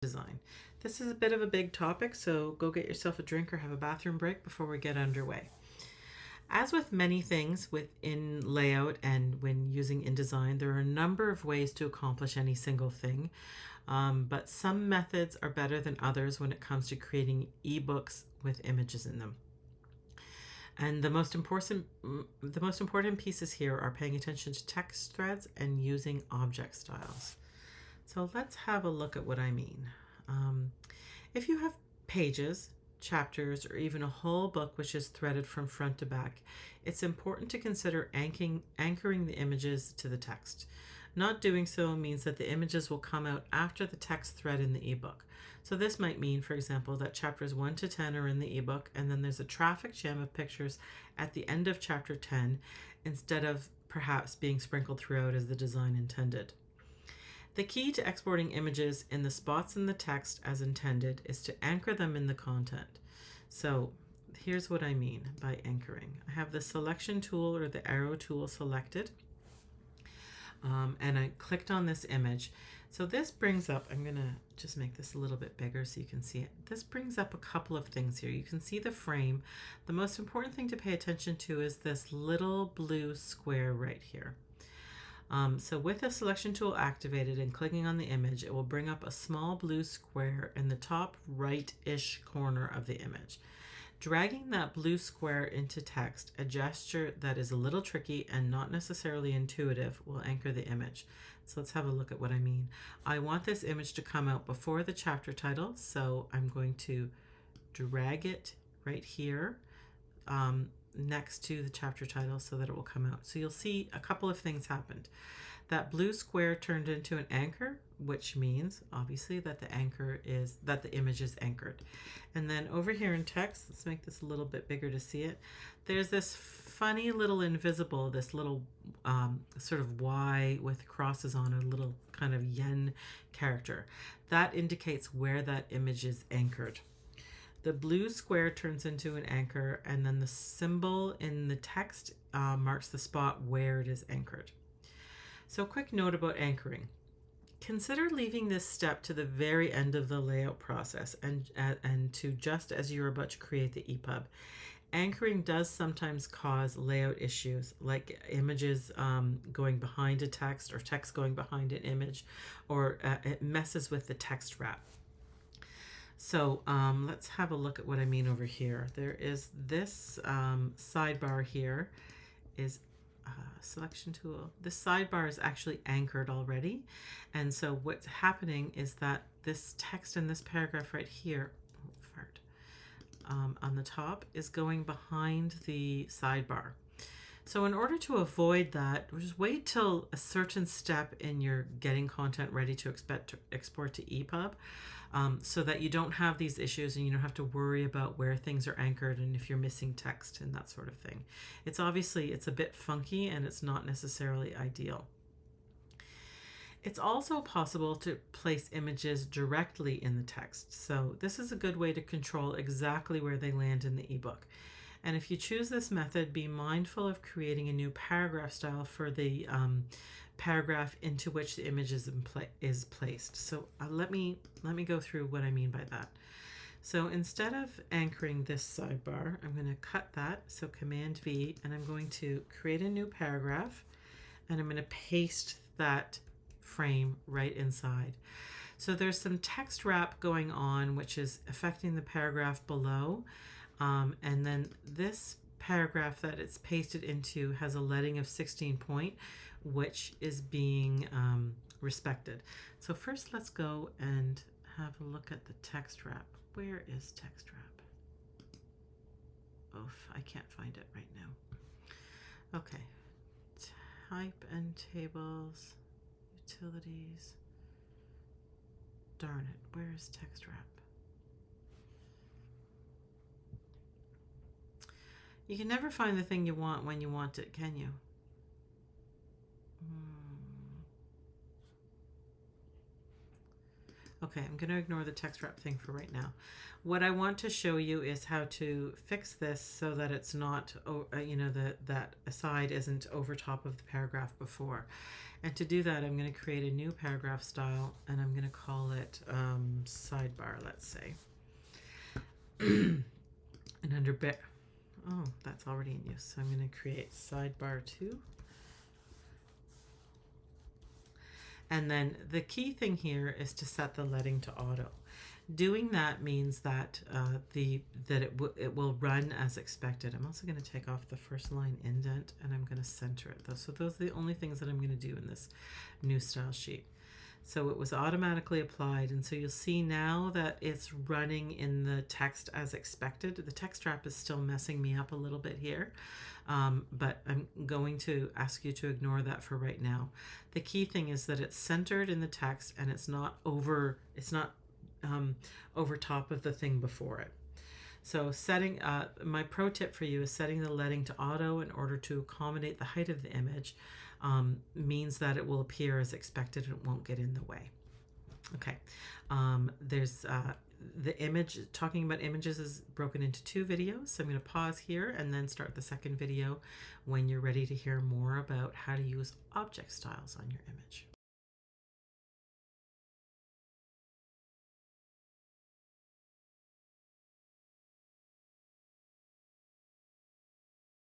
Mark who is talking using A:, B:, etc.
A: Design. This is a bit of a big topic, so go get yourself a drink or have a bathroom break before we get underway. As with many things within layout and when using InDesign, there are a number of ways to accomplish any single thing, but some methods are better than others when it comes to creating ebooks with images in them. And the most important pieces here are paying attention to text threads and using object styles. So let's have a look at what I mean. If you have pages, chapters, or even a whole book which is threaded from front to back, it's important to consider anchoring the images to the text. Not doing so means that the images will come out after the text thread in the ebook. So this might mean, for example, that chapters 1 to 10 are in the ebook, and then there's a traffic jam of pictures at the end of chapter 10, instead of perhaps being sprinkled throughout as the design intended. The key to exporting images in the spots in the text as intended is to anchor them in the content. So here's what I mean by anchoring. I have the selection tool or the arrow tool selected, and I clicked on this image. So this brings up, I'm going to just make this a little bit bigger so you can see it. This brings up a couple of things here. You can see the frame. The most important thing to pay attention to is this little blue square right here. So with the selection tool activated and clicking on the image, it will bring up a small blue square in the top right-ish corner of the image. Dragging that blue square into text, a gesture that is a little tricky and not necessarily intuitive, will anchor the image. So let's have a look at what I mean. I want this image to come out before the chapter title, so I'm going to drag it right here next to the chapter title so that it will come out. So you'll see a couple of things happened. That blue square turned into an anchor, which means obviously that the image is anchored. And then over here in text, let's make this a little bit bigger to see it. There's this funny little invisible, this little sort of Y with crosses on it, a little kind of yen character. That indicates where that image is anchored. The blue square turns into an anchor, and then the symbol in the text marks the spot where it is anchored. So a quick note about anchoring. Consider leaving this step to the very end of the layout process and to just as you're about to create the EPUB. Anchoring does sometimes cause layout issues, like images going behind a text or text going behind an image, or it messes with the text wrap. So let's have a look at what I mean over here. There is this sidebar here is selection tool. This sidebar is actually anchored already. And so what's happening is that this text in this paragraph right here, on the top, is going behind the sidebar. So in order to avoid that, just wait till a certain step in your getting content ready to export to EPUB, so that you don't have these issues and you don't have to worry about where things are anchored and if you're missing text and that sort of thing. It's a bit funky and it's not necessarily ideal. It's also possible to place images directly in the text. So this is a good way to control exactly where they land in the ebook. And if you choose this method, be mindful of creating a new paragraph style for the paragraph into which the image is placed. So let me go through what I mean by that. So instead of anchoring this sidebar, I'm going to cut that. So Command V, and I'm going to create a new paragraph, and I'm going to paste that frame right inside. So there's some text wrap going on, which is affecting the paragraph below. And then this paragraph that it's pasted into has a leading of 16 point, which is being respected. So first let's go and have a look at the text wrap. Where is text wrap? Oof, I can't find it right now. Okay, type and tables, utilities. Darn it, where is text wrap? You can never find the thing you want when you want it, can you? Okay, I'm going to ignore the text wrap thing for right now. What I want to show you is how to fix this so that it's not, that aside isn't over top of the paragraph before. And to do that, I'm going to create a new paragraph style, and I'm going to call it sidebar, let's say. And under oh, that's already in use. So I'm going to create sidebar 2. And then the key thing here is to set the letting to auto. Doing that means that it will run as expected. I'm also going to take off the first line indent, and I'm going to center it though. So those are the only things that I'm going to do in this new style sheet. So it was automatically applied, and so you'll see now that it's running in the text as expected. The text wrap is still messing me up a little bit here, but I'm going to ask you to ignore that for right now. The key thing is that it's centered in the text and it's not over top of the thing before it. So setting my pro tip for you is setting the letting to auto in order to accommodate the height of the image. Means that it will appear as expected and it won't get in the way. Okay, there's the image, talking about images is broken into 2 videos. So I'm going to pause here and then start the second video when you're ready to hear more about how to use object styles on your image.